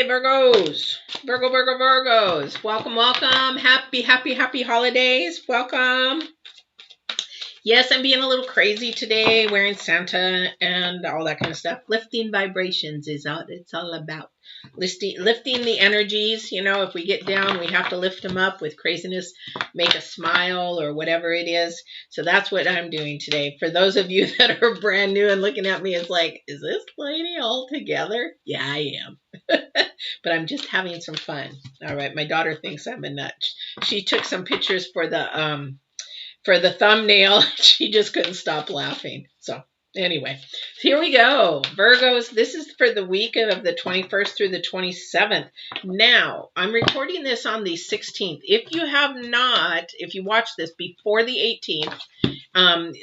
Virgos. Virgos. Welcome. Happy holidays. Welcome. Yes, I'm being a little crazy today, wearing Santa and all that kind of stuff. Lifting vibrations is what it's all about. Lifting the energies. You know, if we get down, we have to lift them up with craziness, make a smile or whatever it is. So that's what I'm doing today. For those of you that are brand new and looking at me, it's like, is this lady all together? Yeah, I am. But I'm just having some fun. All right. My daughter thinks I'm a nut. She took some pictures for the thumbnail. She just couldn't stop laughing. So anyway, here we go. Virgos, this is for the week of the 21st through the 27th. Now, I'm recording this on the 16th. If you watch this before the 18th,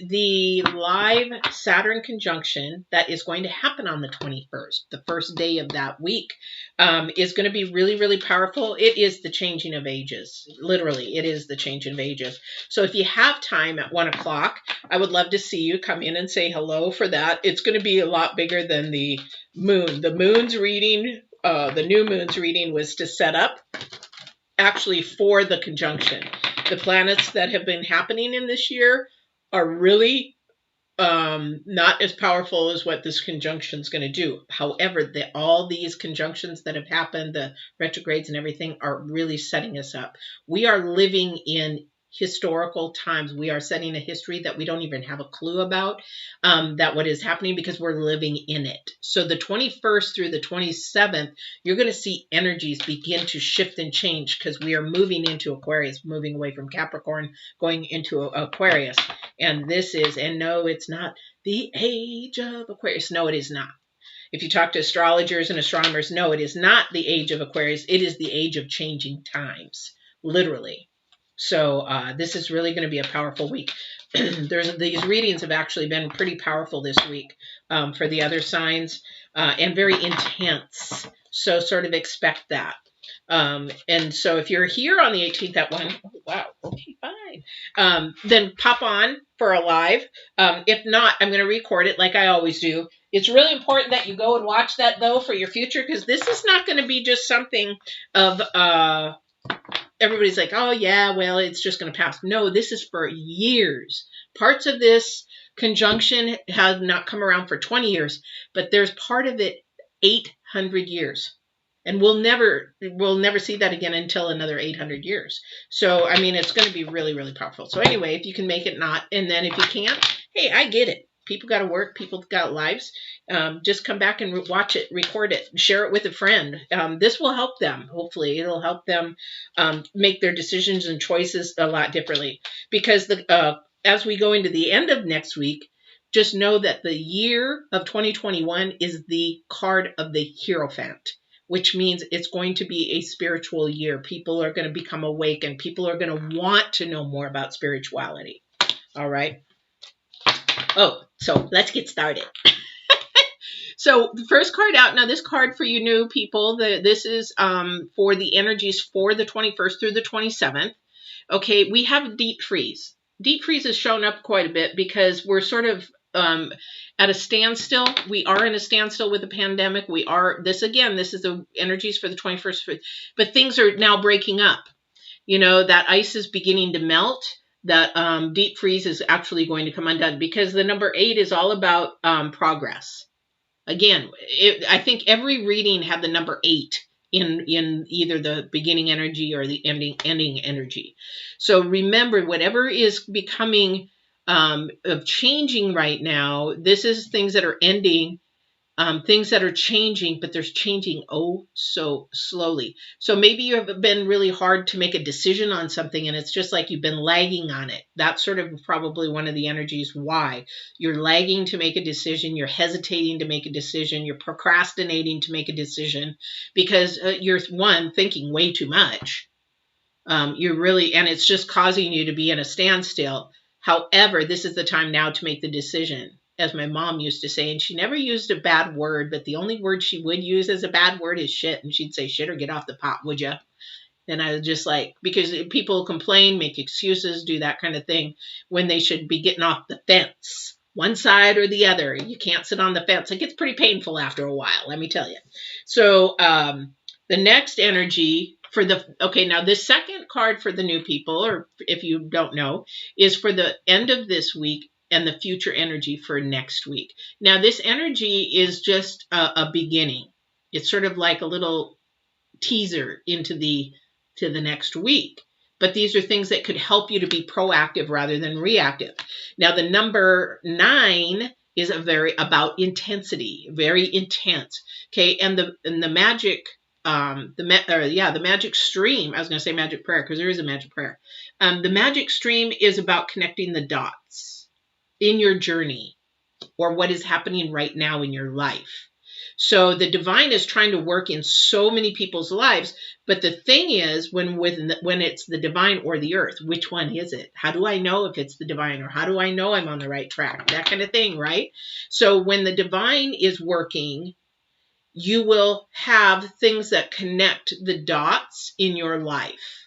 the live Saturn conjunction that is going to happen on the 21st, the first day of that week, is going to be really, really powerful. It is the changing of ages. Literally, it is the changing of ages. So if you have time at 1 o'clock, I would love to see you come in and say hello for that. It's going to be a lot bigger than the moon. The moon's reading, the new moon's reading was to set up actually for the conjunction. The planets that have been happening in this year are really not as powerful as what this conjunction is going to do. However, all these conjunctions that have happened, the retrogrades and everything, are really setting us up. We are living in historical times. We are setting a history that we don't even have a clue about, that what is happening, because we're living in it. So the 21st through the 27th, you're going to see energies begin to shift and change, because we are moving into Aquarius, moving away from Capricorn, going into Aquarius. And no, it's not the age of Aquarius. No, it is not. If you talk to astrologers and astronomers, no, it is not the age of Aquarius. It is the age of changing times, literally. So this is really going to be a powerful week. These readings have actually been pretty powerful this week for the other signs, and very intense. So sort of expect that. And so if you're here on the 18th at 1, oh, wow, okay, fine. Then pop on for a live. If not, I'm going to record it like I always do. It's really important that you go and watch that, though, for your future, because this is not going to be just something of... everybody's like, oh, yeah, well, it's just going to pass. No, this is for years. Parts of this conjunction have not come around for 20 years, but there's part of it 800 years. And we'll never see that again until another 800 years. So, I mean, it's going to be really, really powerful. So anyway, if you can make it, not. And then if you can't, hey, I get it. People got to work. People got lives. Just come back and watch it, record it, share it with a friend. This will help them. Hopefully, it'll help them make their decisions and choices a lot differently. Because as we go into the end of next week, just know that the year of 2021 is the card of the Hierophant, which means it's going to be a spiritual year. People are going to become awakened. People are going to want to know more about spirituality. All right. Oh, so let's get started. So the first card out. Now, this card for you new people, this is for the energies for the 21st through the 27th. Okay, we have deep freeze. Deep freeze has shown up quite a bit because we're sort of at a standstill. We are in a standstill with the pandemic. This is the energies for the 21st, but things are now breaking up. You know, that ice is beginning to melt. That deep freeze is actually going to come undone, because the number 8 is all about progress. Again, I think every reading had the number 8 in either the beginning energy or the ending energy. So remember, whatever is becoming of changing right now, this is things that are ending, things that are changing, but they're changing so slowly. So maybe you have been really hard to make a decision on something, and it's just like you've been lagging on it. That's sort of probably one of the energies why you're lagging to make a decision. You're hesitating to make a decision. You're procrastinating to make a decision because you're thinking way too much. And it's just causing you to be in a standstill. However, this is the time now to make the decision, as my mom used to say, and she never used a bad word, but the only word she would use as a bad word is shit. And she'd say, shit or get off the pot, would you? And I was just like, because people complain, make excuses, do that kind of thing when they should be getting off the fence, one side or the other. You can't sit on the fence. It gets pretty painful after a while, let me tell you. So The next energy for the, okay, now this second card for the new people, or if you don't know, is for the end of this week and the future energy for next week. Now this energy is just a beginning. It's sort of like a little teaser into to the next week. But these are things that could help you to be proactive rather than reactive. Now the number 9 is about intensity, very intense. Okay, and the magic the magic stream. I was going to say magic prayer because there is a magic prayer. The magic stream is about connecting the dots in your journey or what is happening right now in your life. So the divine is trying to work in so many people's lives, but the thing is, when it's the divine or the earth, which one is it? How do I know if it's the divine, or how do I know I'm on the right track? That kind of thing, right? So when the divine is working, you will have things that connect the dots in your life.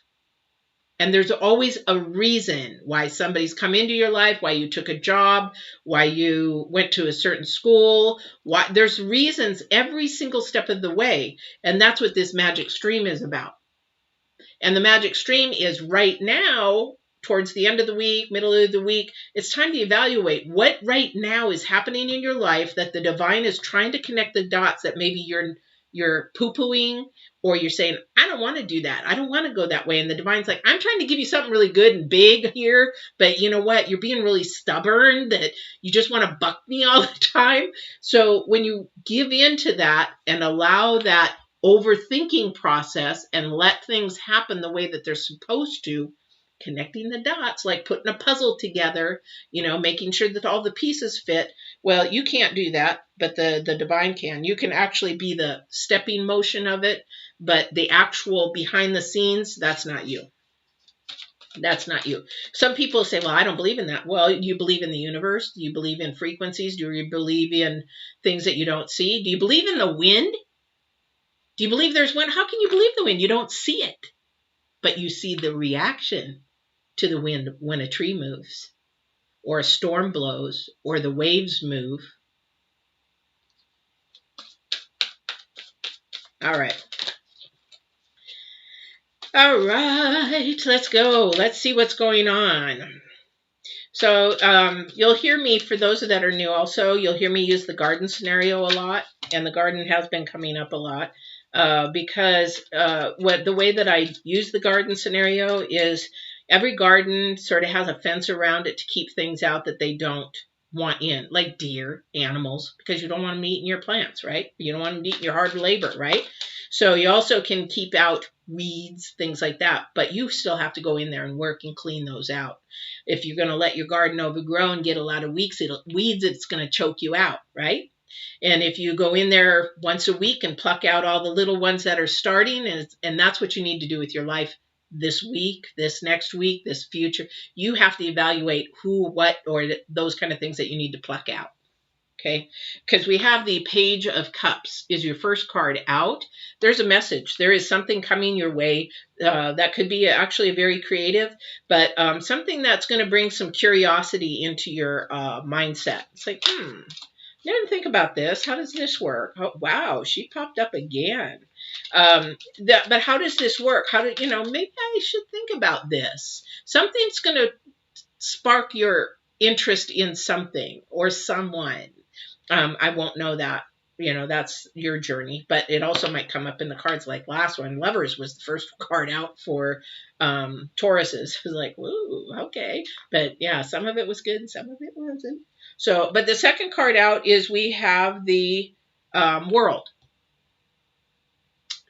And there's always a reason why somebody's come into your life, why you took a job, why you went to a certain school. There's reasons every single step of the way. And that's what this magic stream is about. And the magic stream is right now, towards the end of the week, middle of the week, it's time to evaluate what right now is happening in your life that the divine is trying to connect the dots that maybe you're poo-pooing, or you're saying, I don't want to do that. I don't want to go that way. And the divine's like, I'm trying to give you something really good and big here, but you know what? You're being really stubborn that you just want to buck me all the time. So when you give in to that and allow that overthinking process and let things happen the way that they're supposed to, connecting the dots, like putting a puzzle together, making sure that all the pieces fit. Well, you can't do that, but the divine can. You can actually be the stepping motion of it, but the actual behind the scenes, that's not you. That's not you. Some people say, well, I don't believe in that. Well, do you believe in the universe? Do you believe in frequencies? Do you believe in things that you don't see? Do you believe in the wind? Do you believe there's wind? How can you believe the wind? You don't see it, but you see the reaction to the wind when a tree moves, or a storm blows, or the waves move. All right. All right, let's go. Let's see what's going on. So you'll hear me, for those that are new also, you'll hear me use the garden scenario a lot, and the garden has been coming up a lot. Because the way that I use the garden scenario is every garden sort of has a fence around it to keep things out that they don't want in, like deer, animals, because you don't want them eating your plants, right? You don't want them eating your hard labor, right? So you also can keep out weeds, things like that, but you still have to go in there and work and clean those out. If you're going to let your garden overgrow and get a lot of weeds, it's going to choke you out, right? And if you go in there once a week and pluck out all the little ones that are starting, and that's what you need to do with your life this week, this next week, this future, you have to evaluate who, what, or those kind of things that you need to pluck out. Okay, because we have the Page of Cups is your first card out. There's a message. There is something coming your way that could be actually very creative, but something that's going to bring some curiosity into your mindset. It's like, I didn't think about this. How does this work? Oh, wow, she popped up again. But how does this work? Maybe I should think about this. Something's going to spark your interest in something or someone. I won't know that. That's your journey, but it also might come up in the cards like last one. Lovers was the first card out for Tauruses. It was like, woo, okay. But yeah, some of it was good and some of it wasn't. So, but the second card out is we have the world.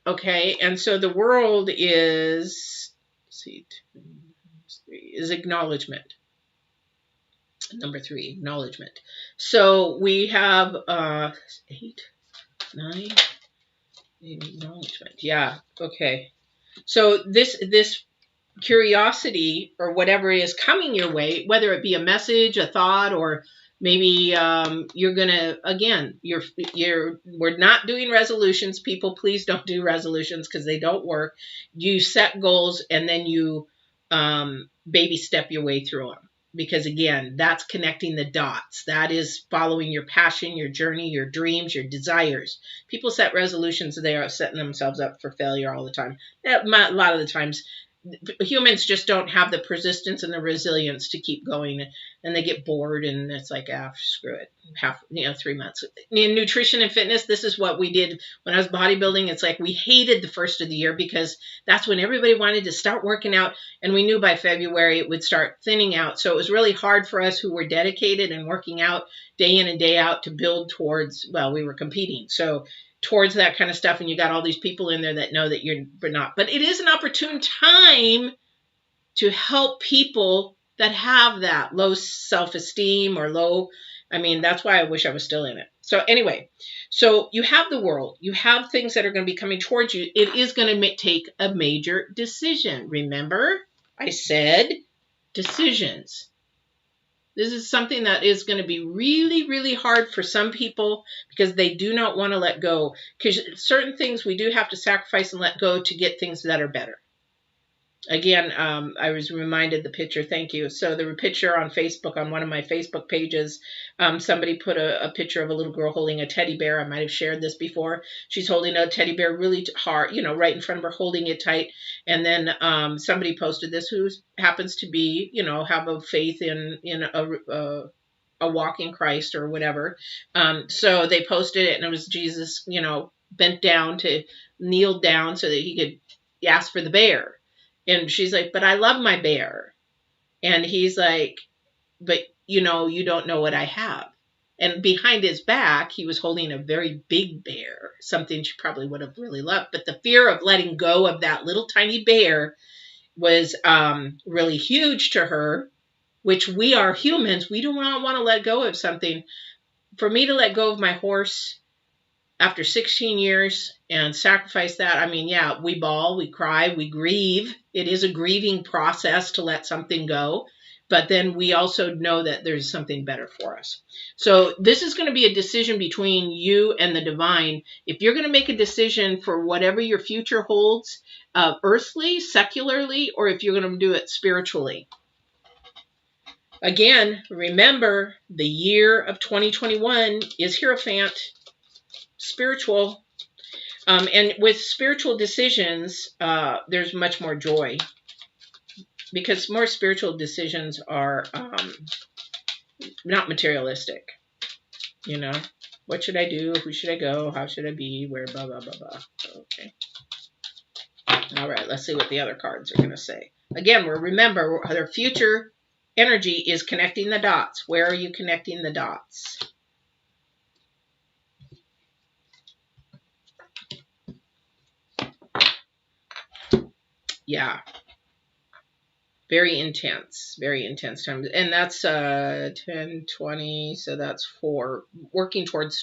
Okay, and so the world is, is acknowledgement. Number 3, acknowledgement. So we have 8, 9, acknowledgement. Yeah, okay. So this curiosity or whatever is coming your way, whether it be a message, a thought, or maybe you're gonna, again, we're not doing resolutions. People, please don't do resolutions because they don't work. You set goals and then you baby step your way through them. because again, that's connecting the dots. That is following your passion, your journey, your dreams, your desires. People set resolutions, they are setting themselves up for failure all the time. A lot of the times, humans just don't have the persistence and the resilience to keep going, and they get bored, and it's like, screw it. 3 months. In nutrition and fitness, this is what we did when I was bodybuilding. It's like we hated the first of the year because that's when everybody wanted to start working out, and we knew by February it would start thinning out. So it was really hard for us who were dedicated and working out day in and day out to build towards, well, we were competing. So towards that kind of stuff, and you got all these people in there that know that you're not. But it is an opportune time to help people that have that low self-esteem or low, that's why I wish I was still in it. So anyway, so you have the world, you have things that are going to be coming towards you. It is going to take a major decision. Remember, I said decisions. This is something that is going to be really, really hard for some people because they do not want to let go. Because certain things we do have to sacrifice and let go to get things that are better. Again, I was reminded the picture. Thank you. So the picture on Facebook, on one of my Facebook pages, somebody put a picture of a little girl holding a teddy bear. I might have shared this before. She's holding a teddy bear really hard, right in front of her, holding it tight. And then somebody posted this who happens to be, have a faith in a walk in Christ or whatever. So they posted it, and it was Jesus, bent down to kneel down so that he could ask for the bear. And she's like, but I love my bear. And he's like, but you don't know what I have. And behind his back, he was holding a very big bear, something she probably would have really loved. But the fear of letting go of that little tiny bear was really huge to her, which we are humans. We do not want to let go of something. For me to let go of my horse after 16 years and sacrifice that, we bawl, we cry, we grieve. It is a grieving process to let something go. But then we also know that there's something better for us. So this is going to be a decision between you and the divine. If you're going to make a decision for whatever your future holds, earthly, secularly, or if you're going to do it spiritually. Again, remember, the year of 2021 is Hierophant, spiritual. And with spiritual decisions, there's much more joy. Because more spiritual decisions are not materialistic. What should I do? Who should I go? How should I be? Where? Blah, blah, blah, blah. Okay. All right. Let's see what the other cards are going to say. Again, remember, their future energy is connecting the dots. Where are you connecting the dots? Yeah. Very intense times. And that's 10, 20, so that's 4. We're working towards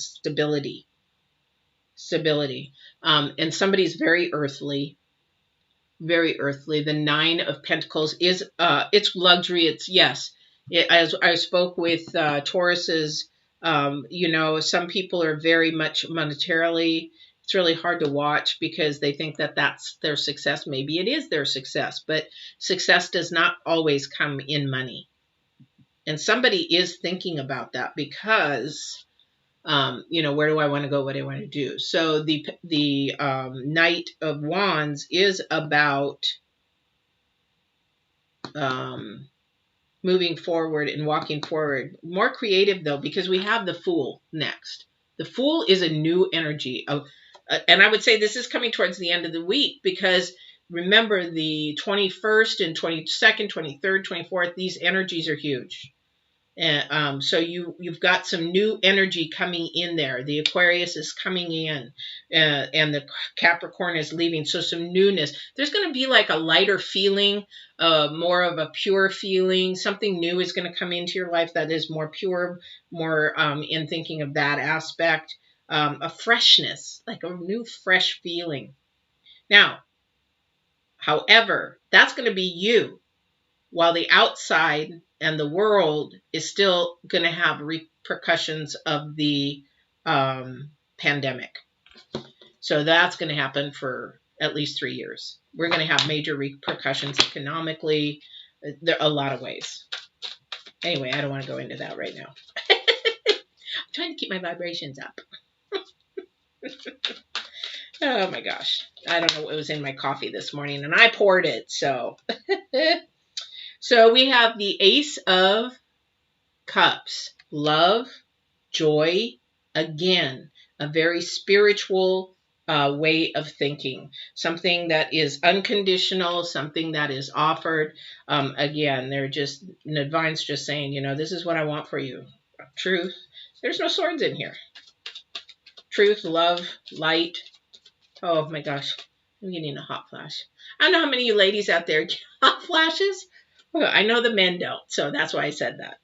stability. And somebody's very earthly. The 9 of Pentacles is, it's luxury. It's, yes. As I spoke with Tauruses, some people are very much monetarily. It's really hard to watch because they think that that's their success. Maybe it is their success, but success does not always come in money. And somebody is thinking about that because, where do I want to go? What do I want to do? So the Knight of Wands is about moving forward and walking forward. More creative, though, because we have the Fool next. The Fool is a new energy of. And I would say this is coming towards the end of the week because remember the 21st and 22nd, 23rd, 24th, these energies are huge. And so you've got some new energy coming in there. The Aquarius is coming in and the Capricorn is leaving. So some newness. There's going to be like a lighter feeling, more of a pure feeling. Something new is going to come into your life that is more pure, more in thinking of that aspect. A freshness, like a new fresh feeling. Now, however, that's going to be you, while the outside and the world is still going to have repercussions of the pandemic. So that's going to happen for at least 3 years. We're going to have major repercussions economically, There are a lot of ways. Anyway, I don't want to go into that right now. I'm trying to keep my vibrations up. Oh my gosh. I don't know what was in my coffee this morning, and I poured it. So, so we have the Ace of Cups, love, joy, again, a very spiritual way of thinking, something that is unconditional, something that is offered. Again, they're just, the divine's just saying, you know, this is what I want for you. Truth. There's no swords in here. Truth, love, light. Oh my gosh, I'm getting a hot flash. I don't know how many of you ladies out there get hot flashes. Well, I know the men don't, so that's why I said that.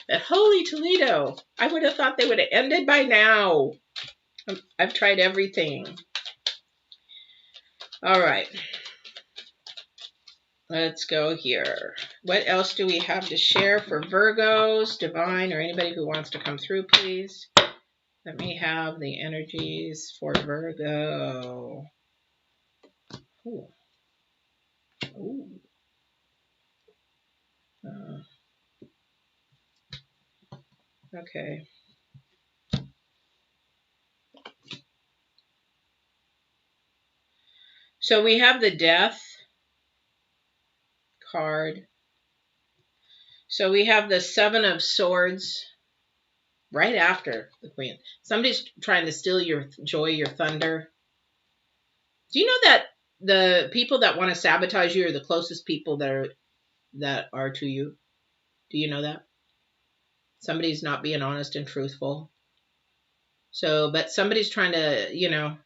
That holy Toledo. I would have thought they would have ended by now. I've tried everything. All right. Let's go here. What else do we have to share for Virgos, Divine, or anybody who wants to come through, please? Let me have the energies for Virgo. Ooh. Ooh. Okay. So we have the Death card. So we have the Seven of Swords right after the Queen. Somebody's trying to steal your joy, your thunder. Do you know that the people that want to sabotage you are the closest people that are to you? Do you know that? Somebody's not being honest and truthful. So, but somebody's trying to, you know,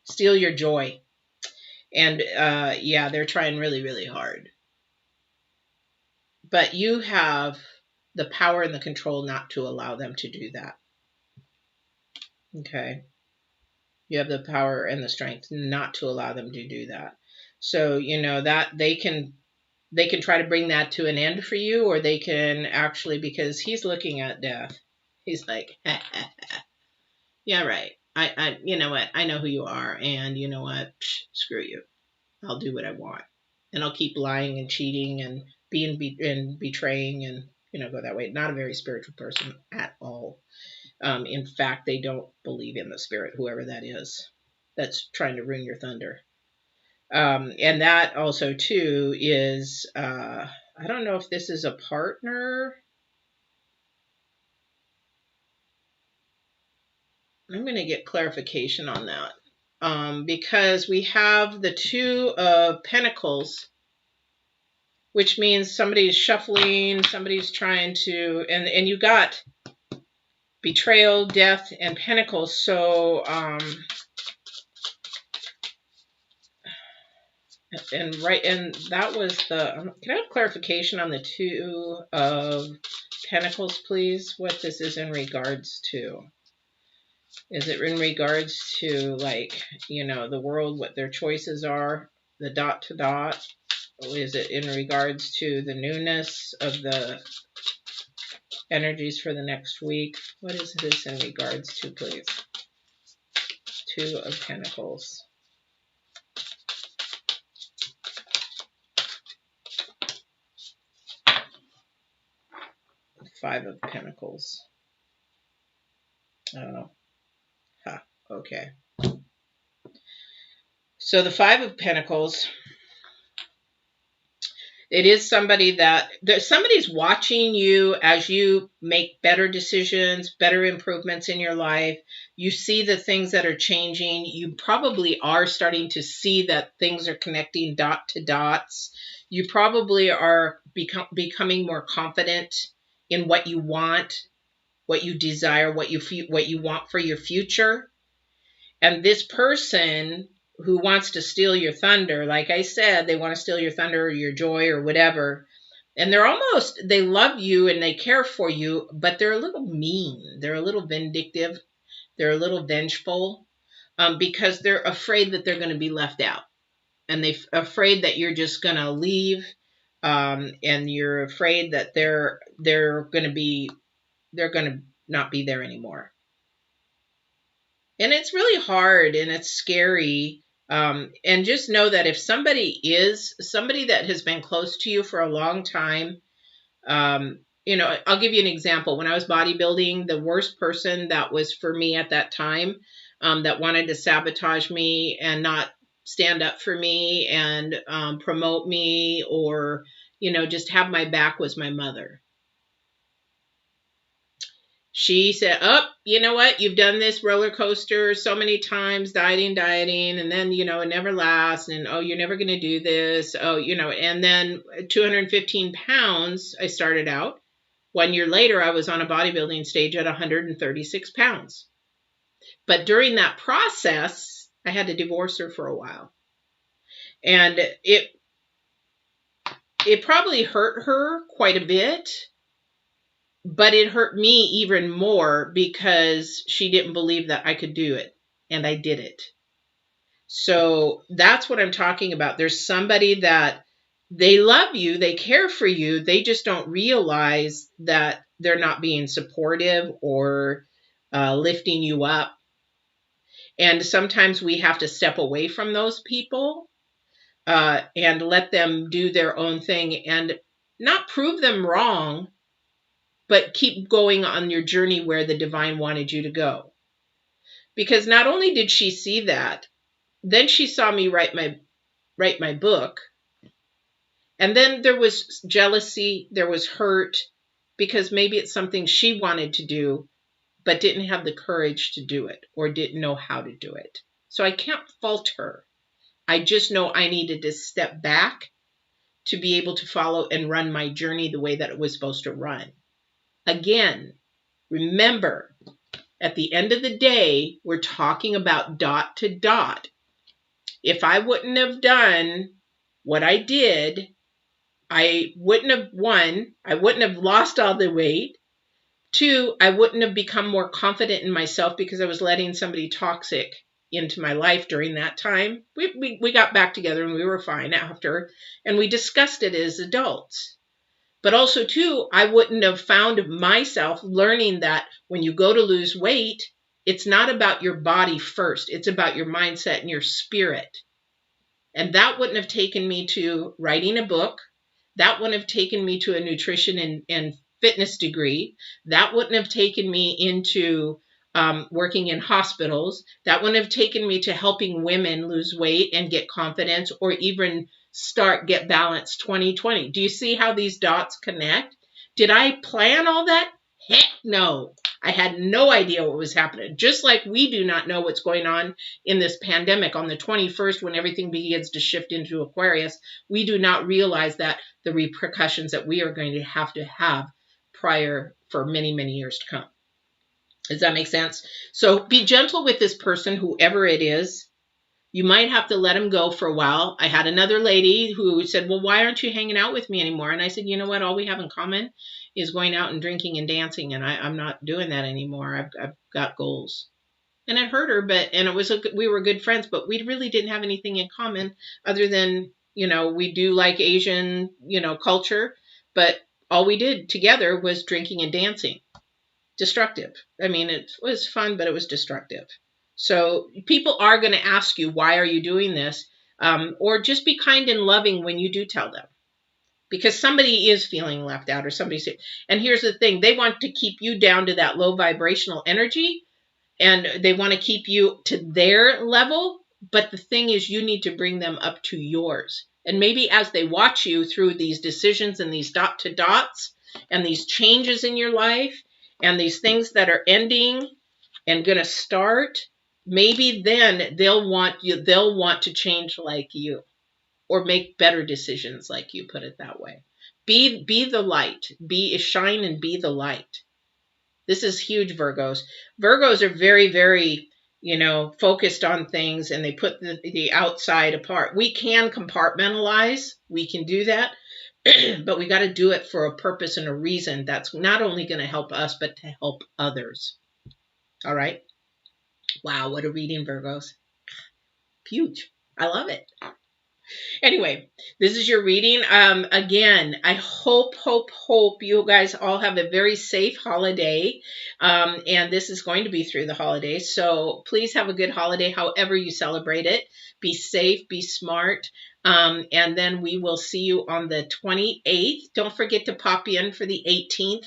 steal your joy. And yeah, they're trying really, really hard. But you have the power and the control not to allow them to do that. Okay. You have the power and the strength not to allow them to do that. So, you know, that they can try to bring that to an end for you, or they can actually, because he's looking at death. He's like, yeah, right. I, you know what? I know who you are. And you know what? Psh, screw you. I'll do what I want. And I'll keep lying and cheating and and betraying and, you know, go that way. Not a very spiritual person at all. In fact, they don't believe in the spirit, whoever that is, that's trying to ruin your thunder. And that also, too, is, I don't know if this is a partner. I'm going to get clarification on that. Because we have the Two of Pentacles, which means somebody's shuffling, somebody's trying to, and you got betrayal, death, and Pentacles. So, and that was the, can I have clarification on the Two of Pentacles, please? What this is in regards to? Is it in regards to, like, you know, the world, what their choices are, the dot to dot? Or is it in regards to the newness of the energies for the next week? What is this in regards to, please? Two of Pentacles. Five of Pentacles. Oh. Huh. Okay. So the Five of Pentacles, it is somebody that, somebody's watching you as you make better decisions, better improvements in your life. You see the things that are changing. You probably are starting to see that things are connecting dot to dots. You probably are becoming more confident in what you want, what you desire, what you want for your future. And this person who wants to steal your thunder, like I said, they want to steal your thunder or your joy or whatever. And they love you and they care for you, but they're a little mean. They're a little vindictive. They're a little vengeful, because they're afraid that they're going to be left out. And they're afraid that you're just going to leave. And you're afraid that they're going to not be there anymore. And it's really hard and it's scary, And just know that if somebody that has been close to you for a long time, you know, I'll give you an example. When I was bodybuilding, the worst person that was for me at that time, that wanted to sabotage me and not stand up for me and promote me, or, you know, just have my back, was my mother. She said, oh, you know what? You've done this roller coaster so many times, dieting, and then, you know, it never lasts. And, oh, you're never going to do this. Oh, you know, and then 215 pounds, I started out. 1 year later, I was on a bodybuilding stage at 136 pounds. But during that process, I had to divorce her for a while. And it probably hurt her quite a bit. But it hurt me even more because she didn't believe that I could do it. And I did it. So that's what I'm talking about. There's somebody that they love you, they care for you, they just don't realize that they're not being supportive or lifting you up. And sometimes we have to step away from those people and let them do their own thing and not prove them wrong, but keep going on your journey where the divine wanted you to go. Because not only did she see that, then she saw me write my book. And then there was jealousy, there was hurt, because maybe it's something she wanted to do, but didn't have the courage to do it or didn't know how to do it. So I can't fault her. I just know I needed to step back to be able to follow and run my journey the way that it was supposed to run. Again, remember, at the end of the day, we're talking about dot to dot. If I wouldn't have done what I did, I wouldn't have won. I wouldn't have lost all the weight. 2, I wouldn't have become more confident in myself because I was letting somebody toxic into my life during that time. We got back together and we were fine after, and we discussed it as adults. But also, too, I wouldn't have found myself learning that when you go to lose weight, it's not about your body first. It's about your mindset and your spirit. And that wouldn't have taken me to writing a book. That wouldn't have taken me to a nutrition and fitness degree. That wouldn't have taken me into working in hospitals. That wouldn't have taken me to helping women lose weight and get confidence, or even start Get Balanced 2020. Do you see how these dots connect? Did I plan all that? Heck no. I had no idea what was happening. Just like we do not know what's going on in this pandemic on the 21st when everything begins to shift into Aquarius, we do not realize that the repercussions that we are going to have prior for many, many years to come. Does that make sense? So be gentle with this person, whoever it is. You might have to let him go for a while. I had another lady who said, well, why aren't you hanging out with me anymore? And I said, you know what? All we have in common is going out and drinking and dancing. And I'm not doing that anymore. I've got goals. And it hurt her, we were good friends, but we really didn't have anything in common other than, you know, we do like Asian, you know, culture, but all we did together was drinking and dancing. Destructive. I mean, it was fun, but it was destructive. So people are going to ask you, why are you doing this? Or just be kind and loving when you do tell them. Because somebody is feeling left out, or somebody's. And here's the thing. They want to keep you down to that low vibrational energy. And they want to keep you to their level. But the thing is, you need to bring them up to yours. And maybe as they watch you through these decisions and these dot to dots and these changes in your life and these things that are ending and going to start, maybe then they'll want to change like you or make better decisions like you, put it that way. Be the light. Shine and be the light. This is huge, Virgos. Virgos are very, very, you know, focused on things, and they put the outside apart. We can compartmentalize. We can do that. But we got to do it for a purpose and a reason that's not only going to help us, but to help others. All right. Wow, what a reading, Virgos. Huge. I love it. Anyway, this is your reading. Again, I hope you guys all have a very safe holiday. And this is going to be through the holidays. So please have a good holiday, however you celebrate it. Be safe, be smart. And then we will see you on the 28th. Don't forget to pop in for the 18th,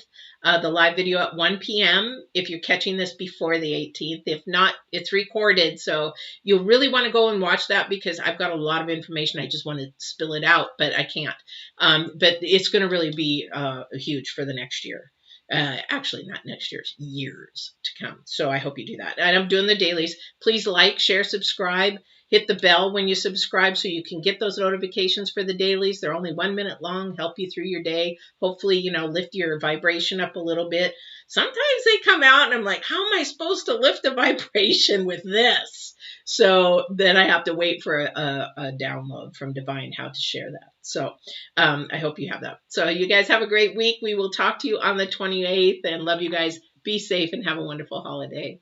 the live video at 1 p.m. if you're catching this before the 18th. If not, it's recorded. So you'll really want to go and watch that because I've got a lot of information. I just want to spill it out, but I can't. But it's going to really be huge for the next year. Actually, not next year's, years to come. So I hope you do that. And I'm doing the dailies. Please like, share, subscribe. Hit the bell when you subscribe so you can get those notifications for the dailies. They're only 1 minute long, help you through your day. Hopefully, lift your vibration up a little bit. Sometimes they come out and I'm like, how am I supposed to lift the vibration with this? So then I have to wait for a download from Divine how to share that. So I hope you have that. So you guys have a great week. We will talk to you on the 28th and love you guys. Be safe and have a wonderful holiday.